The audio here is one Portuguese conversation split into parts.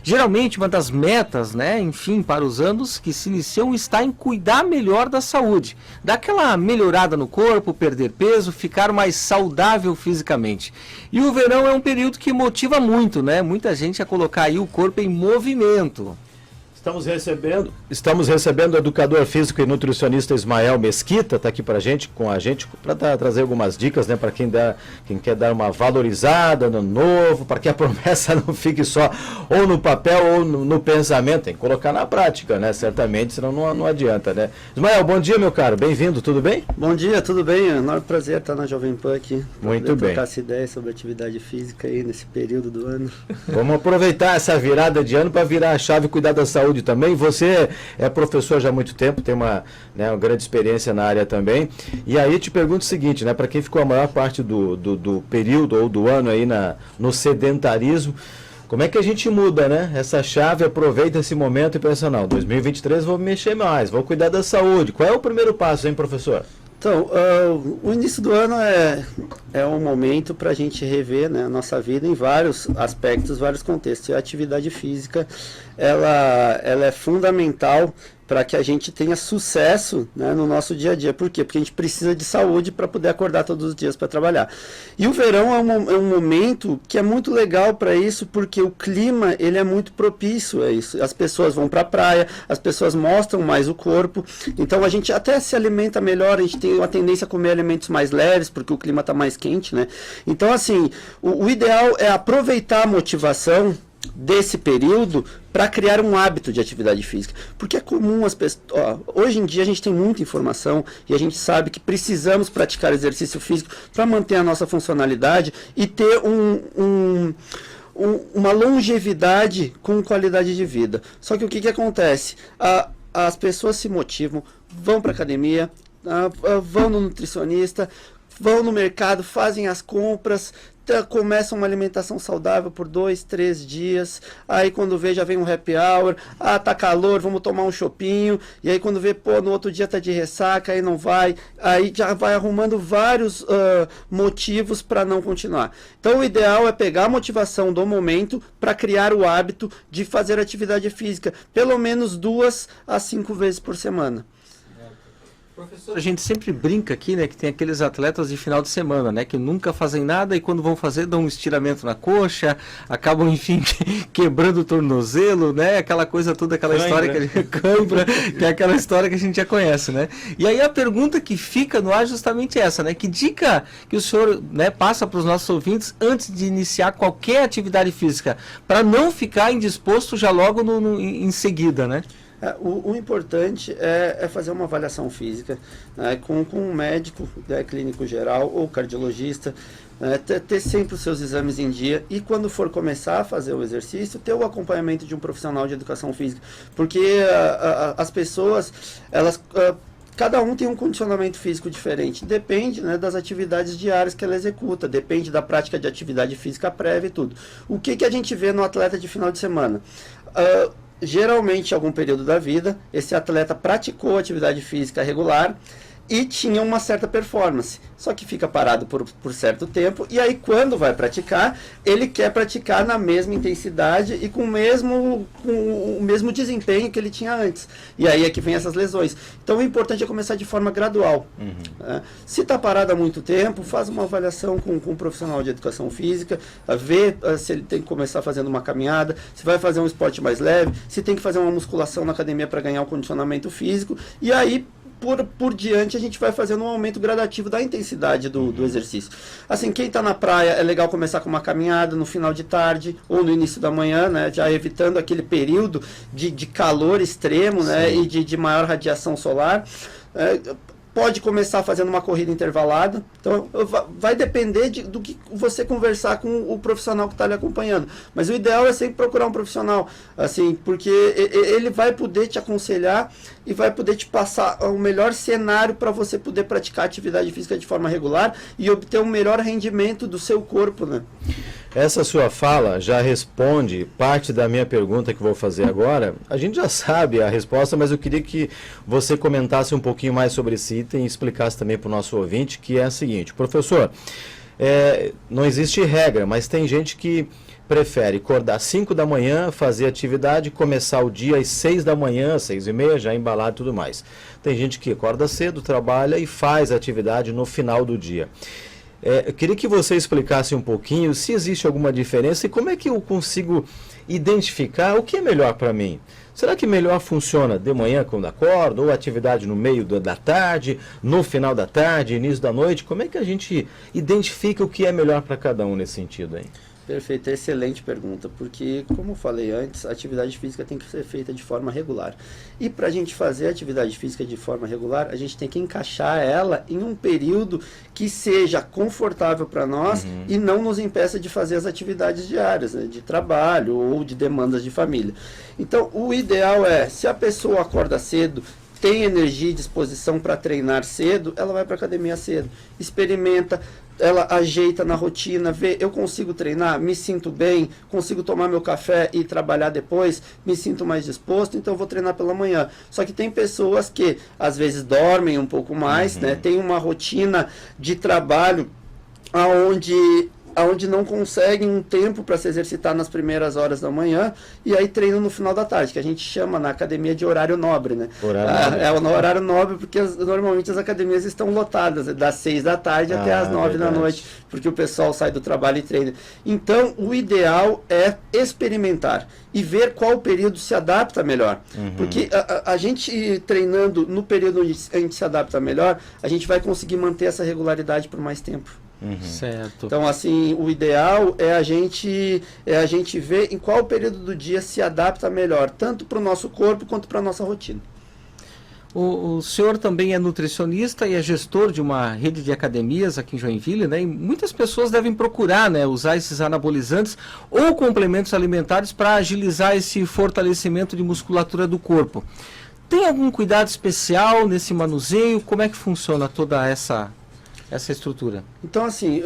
Geralmente, uma das metas, né, enfim, para os anos que se iniciam está em cuidar melhor da saúde, dar aquela melhorada no corpo, perder peso, ficar mais saudável fisicamente. E o verão é um período que motiva muito, né? Muita gente a colocar aí o corpo em movimento. Estamos recebendo o educador físico e nutricionista Ismael Mesquita, está aqui com a gente, para trazer algumas dicas, né, para quem quer dar uma valorizada no novo, para que a promessa não fique só ou no papel ou no pensamento, tem que colocar na prática, né, certamente, senão não adianta, né. Ismael, bom dia, meu caro, bem-vindo, tudo bem? Bom dia, tudo bem? É um enorme prazer estar na Jovem Pan aqui. Muito bem. Trocar essa ideia sobre atividade física aí nesse período do ano. Vamos aproveitar essa virada de ano para virar a chave e cuidar da saúde também. Você é professor já há muito tempo, tem uma grande experiência na área também. E aí te pergunto o seguinte, né, para quem ficou a maior parte do período ou do ano aí no sedentarismo, como é que a gente muda, né? Essa chave, aproveita esse momento e pensa, não, 2023 vou mexer mais, vou cuidar da saúde. Qual é o primeiro passo, hein, professor? Então, o início do ano é um momento para a gente rever, né, a nossa vida em vários aspectos, vários contextos. E a atividade física, ela é fundamental para que a gente tenha sucesso, né, no nosso dia a dia. Por quê? Porque a gente precisa de saúde para poder acordar todos os dias para trabalhar. E o verão é um momento que é muito legal para isso, porque o clima ele é muito propício a isso. As pessoas vão para a praia, as pessoas mostram mais o corpo, então a gente até se alimenta melhor, a gente tem uma tendência a comer alimentos mais leves, porque o clima está mais quente, né? Então, assim, o ideal é aproveitar a motivação desse período para criar um hábito de atividade física, porque é comum as pessoas, hoje em dia a gente tem muita informação e a gente sabe que precisamos praticar exercício físico para manter a nossa funcionalidade e ter uma longevidade com qualidade de vida. Só que o que acontece? As pessoas se motivam, vão para academia, vão no nutricionista, vão no mercado, fazem as compras, começam uma alimentação saudável por 2, 3 dias, aí quando vê já vem um happy hour, tá calor, vamos tomar um chopinho, e aí quando vê, no outro dia tá de ressaca, aí não vai, aí já vai arrumando vários motivos para não continuar. Então o ideal é pegar a motivação do momento para criar o hábito de fazer atividade física, pelo menos 2 a 5 vezes por semana. Professor, a gente sempre brinca aqui, né, que tem aqueles atletas de final de semana, né, que nunca fazem nada e quando vão fazer dão um estiramento na coxa, acabam, enfim, quebrando o tornozelo, né, aquela coisa toda, aquela história cãibra, que é aquela história que a gente já conhece, né. E aí a pergunta que fica no ar é justamente essa, né, que dica que o senhor, né, passa para os nossos ouvintes antes de iniciar qualquer atividade física, para não ficar indisposto já logo em seguida, né? O importante é fazer uma avaliação física, né, com um médico, né, clínico geral ou cardiologista, né, ter sempre os seus exames em dia e quando for começar a fazer o exercício, ter o acompanhamento de um profissional de educação física, porque as pessoas, elas... cada um tem um condicionamento físico diferente, depende, né, das atividades diárias que ela executa, depende da prática de atividade física prévia e tudo. O que a gente vê no atleta de final de semana? Geralmente, em algum período da vida, esse atleta praticou atividade física regular e tinha uma certa performance, só que fica parado por certo tempo, e aí quando vai praticar, ele quer praticar na mesma intensidade e com o mesmo desempenho que ele tinha antes, e aí é que vem essas lesões. Então o importante é começar de forma gradual. Se está parado há muito tempo, faz uma avaliação com um profissional de educação física, vê se ele tem que começar fazendo uma caminhada, se vai fazer um esporte mais leve, se tem que fazer uma musculação na academia para ganhar um condicionamento físico, e aí por diante a gente vai fazendo um aumento gradativo da intensidade do exercício. Assim, quem está na praia é legal começar com uma caminhada no final de tarde ou no início da manhã, né, já evitando aquele período de calor extremo, né, e de maior radiação solar. Pode começar fazendo uma corrida intervalada, então vai depender do que você conversar com o profissional que está lhe acompanhando, mas o ideal é sempre procurar um profissional, assim, porque ele vai poder te aconselhar e vai poder te passar o melhor cenário para você poder praticar atividade física de forma regular e obter um melhor rendimento do seu corpo, né? Essa sua fala já responde parte da minha pergunta que vou fazer agora. A gente já sabe a resposta, mas eu queria que você comentasse um pouquinho mais sobre esse item e explicasse também para o nosso ouvinte, que é a seguinte: professor, não existe regra, mas tem gente que prefere acordar às 5 da manhã, fazer atividade, começar o dia às 6 da manhã, 6h30, já embalado e tudo mais. Tem gente que acorda cedo, trabalha e faz a atividade no final do dia. Eu queria que você explicasse um pouquinho se existe alguma diferença e como é que eu consigo identificar o que é melhor para mim. Será que melhor funciona de manhã quando acordo, ou atividade no meio da tarde, no final da tarde, início da noite? Como é que a gente identifica o que é melhor para cada um nesse sentido aí? Perfeito, excelente pergunta, porque, como eu falei antes, a atividade física tem que ser feita de forma regular. E para a gente fazer a atividade física de forma regular, a gente tem que encaixar ela em um período que seja confortável para nós e não nos impeça de fazer as atividades diárias, né, de trabalho ou de demandas de família. Então, o ideal é, se a pessoa acorda cedo, tem energia e disposição para treinar cedo, ela vai para a academia cedo, experimenta, ela ajeita na rotina, vê, eu consigo treinar, me sinto bem, consigo tomar meu café e trabalhar depois, me sinto mais disposto, então eu vou treinar pela manhã. Só que tem pessoas que às vezes dormem um pouco mais, né? Tem uma rotina de trabalho aonde não conseguem um tempo para se exercitar nas primeiras horas da manhã e aí treinam no final da tarde, que a gente chama na academia de horário nobre, né? É o horário nobre porque normalmente as academias estão lotadas, das 6 da tarde até as 9 da noite, porque o pessoal sai do trabalho e treina. Então, o ideal é experimentar e ver qual período se adapta melhor. Porque a gente treinando no período onde a gente se adapta melhor, a gente vai conseguir manter essa regularidade por mais tempo. Certo. Então, assim, o ideal é a gente ver em qual período do dia se adapta melhor, tanto para o nosso corpo quanto para a nossa rotina. O senhor também é nutricionista e é gestor de uma rede de academias aqui em Joinville, né? E muitas pessoas devem procurar, né, usar esses anabolizantes ou complementos alimentares para agilizar esse fortalecimento de musculatura do corpo. Tem algum cuidado especial nesse manuseio? Como é que funciona toda essa estrutura? Então, assim,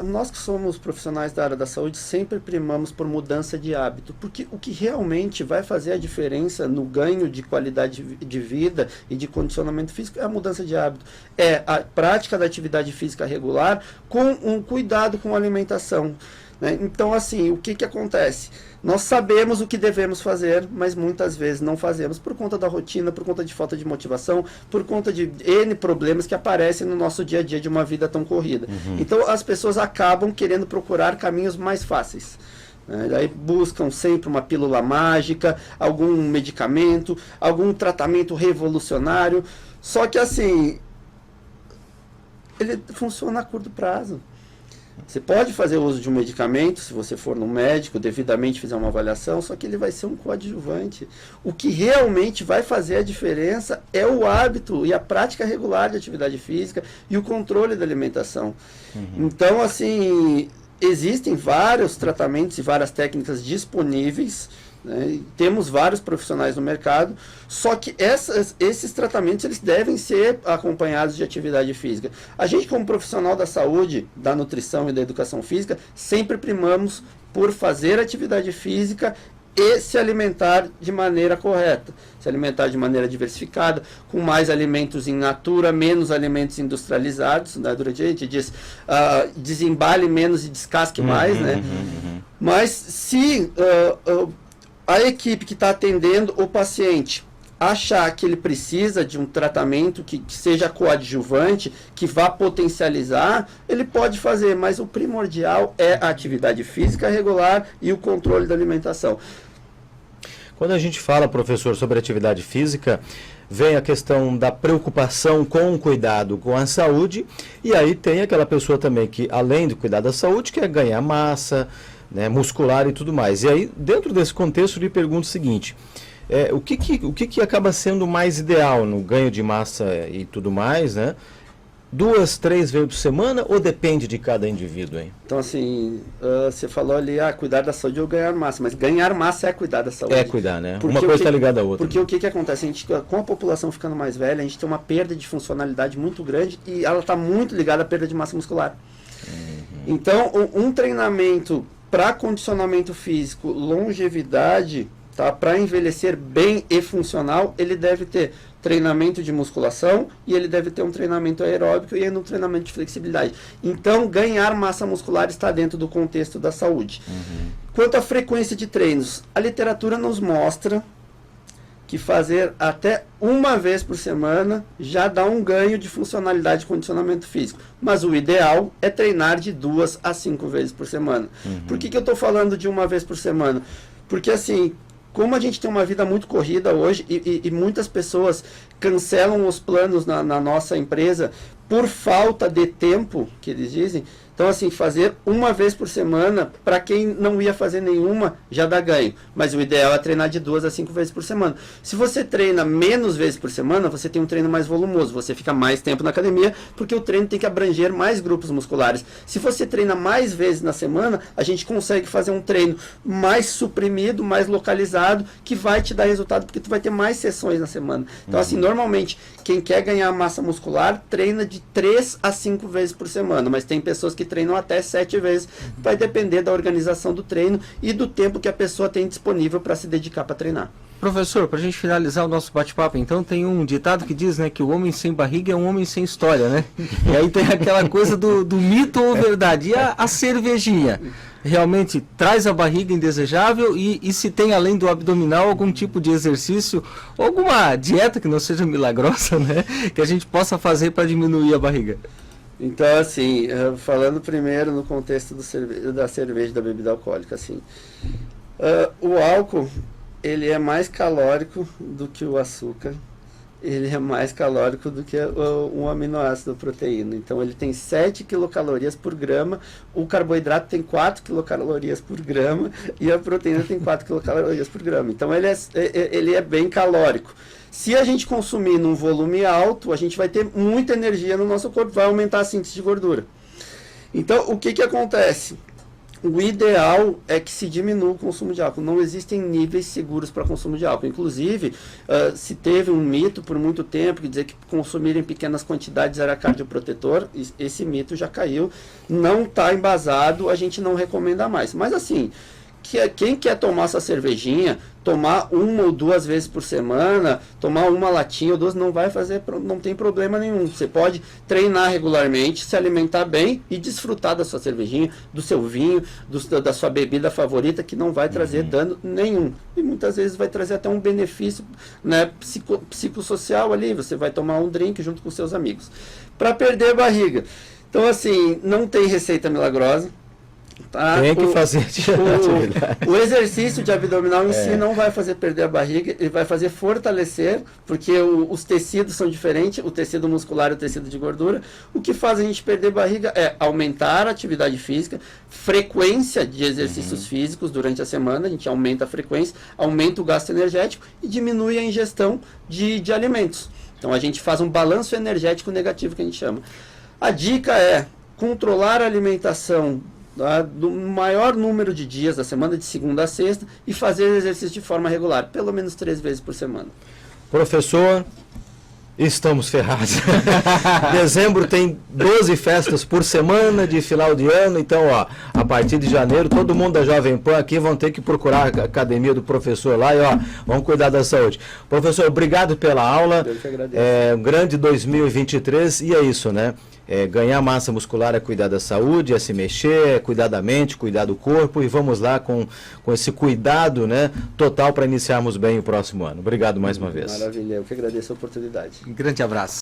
nós que somos profissionais da área da saúde sempre primamos por mudança de hábito, porque o que realmente vai fazer a diferença no ganho de qualidade de vida e de condicionamento físico é a mudança de hábito. É a prática da atividade física regular com um cuidado com a alimentação, né? Então, assim, o que acontece? Nós sabemos o que devemos fazer, mas muitas vezes não fazemos por conta da rotina, por conta de falta de motivação, por conta de N problemas que aparecem no nosso dia a dia de uma vida tão corrida. Então as pessoas acabam querendo procurar caminhos mais fáceis. Daí buscam sempre uma pílula mágica, algum medicamento, algum tratamento revolucionário. Só que assim, ele funciona a curto prazo. Você pode fazer uso de um medicamento, se você for no médico, devidamente fizer uma avaliação, só que ele vai ser um coadjuvante. O que realmente vai fazer a diferença é o hábito e a prática regular de atividade física e o controle da alimentação. Então, assim, existem vários tratamentos e várias técnicas disponíveis, né? Temos vários profissionais no mercado, só que esses tratamentos eles devem ser acompanhados de atividade física. A gente, como profissional da saúde, da nutrição e da educação física, sempre primamos por fazer atividade física e se alimentar de maneira correta, se alimentar de maneira diversificada, com mais alimentos in natura, menos alimentos industrializados, né? Durante a gente diz, desembale menos e descasque mais, né? Mas se a equipe que está atendendo o paciente achar que ele precisa de um tratamento que seja coadjuvante, que vá potencializar, ele pode fazer, mas o primordial é a atividade física regular e o controle da alimentação. Quando a gente fala, professor, sobre atividade física, vem a questão da preocupação com o cuidado com a saúde, e aí tem aquela pessoa também que, além de cuidar da saúde, quer ganhar massa, né, muscular e tudo mais. E aí, dentro desse contexto, eu lhe pergunto o seguinte, o que acaba sendo mais ideal no ganho de massa e tudo mais, né? 2, 3 vezes por semana ou depende de cada indivíduo, hein? Então, assim, você falou ali, cuidar da saúde ou ganhar massa, mas ganhar massa é cuidar da saúde. É cuidar, né? Uma coisa está ligada à outra. Porque o que acontece? A gente, com a população ficando mais velha, a gente tem uma perda de funcionalidade muito grande e ela está muito ligada à perda de massa muscular. Então, um treinamento para condicionamento físico, longevidade, tá? Para envelhecer bem e funcional, ele deve ter treinamento de musculação e ele deve ter um treinamento aeróbico e ainda um treinamento de flexibilidade. Então, ganhar massa muscular está dentro do contexto da saúde. Quanto à frequência de treinos, a literatura nos mostra que fazer até uma vez por semana já dá um ganho de funcionalidade e condicionamento físico. Mas o ideal é treinar de 2 a 5 vezes por semana. Por que eu estou falando de uma vez por semana? Porque assim, como a gente tem uma vida muito corrida hoje e muitas pessoas cancelam os planos na nossa empresa por falta de tempo, que eles dizem. Então, assim, fazer uma vez por semana, para quem não ia fazer nenhuma, já dá ganho. Mas o ideal é treinar de 2 a 5 vezes por semana. Se você treina menos vezes por semana, você tem um treino mais volumoso. Você fica mais tempo na academia, porque o treino tem que abranger mais grupos musculares. Se você treina mais vezes na semana, a gente consegue fazer um treino mais suprimido, mais localizado, que vai te dar resultado, porque tu vai ter mais sessões na semana. Então, assim, normalmente, quem quer ganhar massa muscular, treina de 3 a 5 vezes por semana. Mas tem pessoas que treinam até 7 vezes. Vai depender da organização do treino e do tempo que a pessoa tem disponível para se dedicar para treinar. Professor, para a gente finalizar o nosso bate-papo, então, tem um ditado que diz, né, que o homem sem barriga é um homem sem história, né? E aí tem aquela coisa do mito ou verdade. E a cervejinha? Realmente traz a barriga indesejável e se tem além do abdominal algum tipo de exercício, ou alguma dieta que não seja milagrosa, né, que a gente possa fazer para diminuir a barriga? Então, assim, falando primeiro no contexto da cerveja, da bebida alcoólica, assim, o álcool, ele é mais calórico do que o açúcar, ele é mais calórico do que um aminoácido proteína. Então, ele tem 7 quilocalorias por grama, o carboidrato tem 4 quilocalorias por grama e a proteína tem 4 quilocalorias por grama. Então, ele é bem calórico. Se a gente consumir num volume alto, a gente vai ter muita energia no nosso corpo, vai aumentar a síntese de gordura. Então, o que acontece? O ideal é que se diminua o consumo de álcool. Não existem níveis seguros para consumo de álcool. Inclusive, se teve um mito por muito tempo que dizia que consumir em pequenas quantidades era cardioprotetor, esse mito já caiu. Não está embasado, a gente não recomenda mais. Mas assim, quem quer tomar essa cervejinha, tomar 1 ou 2 vezes por semana, tomar uma latinha ou 2, não vai fazer, não tem problema nenhum. Você pode treinar regularmente, se alimentar bem e desfrutar da sua cervejinha, do seu vinho, da sua bebida favorita, que não vai trazer dano nenhum. E muitas vezes vai trazer até um benefício, né, psicossocial ali, você vai tomar um drink junto com seus amigos. Para perder a barriga. Então, assim, não tem receita milagrosa. Tá? Tem que fazer o exercício de abdominal em si não vai fazer perder a barriga, ele vai fazer fortalecer, porque os tecidos são diferentes, o tecido muscular e o tecido de gordura. O que faz a gente perder barriga é aumentar a atividade física, frequência de exercícios físicos durante a semana, a gente aumenta a frequência, aumenta o gasto energético e diminui a ingestão de alimentos. Então a gente faz um balanço energético negativo, que a gente chama. A dica é controlar a alimentação do maior número de dias da semana, de segunda a sexta, e fazer exercício de forma regular, pelo menos 3 vezes por semana. Professor, estamos ferrados. Dezembro tem 12 festas por semana de final de ano, então, ó, a partir de janeiro, todo mundo da Jovem Pan aqui vão ter que procurar a academia do professor lá e, ó, vamos cuidar da saúde. Professor, obrigado pela aula. Eu que agradeço. Um grande 2023 e é isso, né? Ganhar massa muscular é cuidar da saúde, é se mexer, é cuidar da mente, cuidar do corpo, e vamos lá com esse cuidado, né, total para iniciarmos bem o próximo ano. Obrigado mais uma vez. Maravilha, eu que agradeço a oportunidade. Um grande abraço.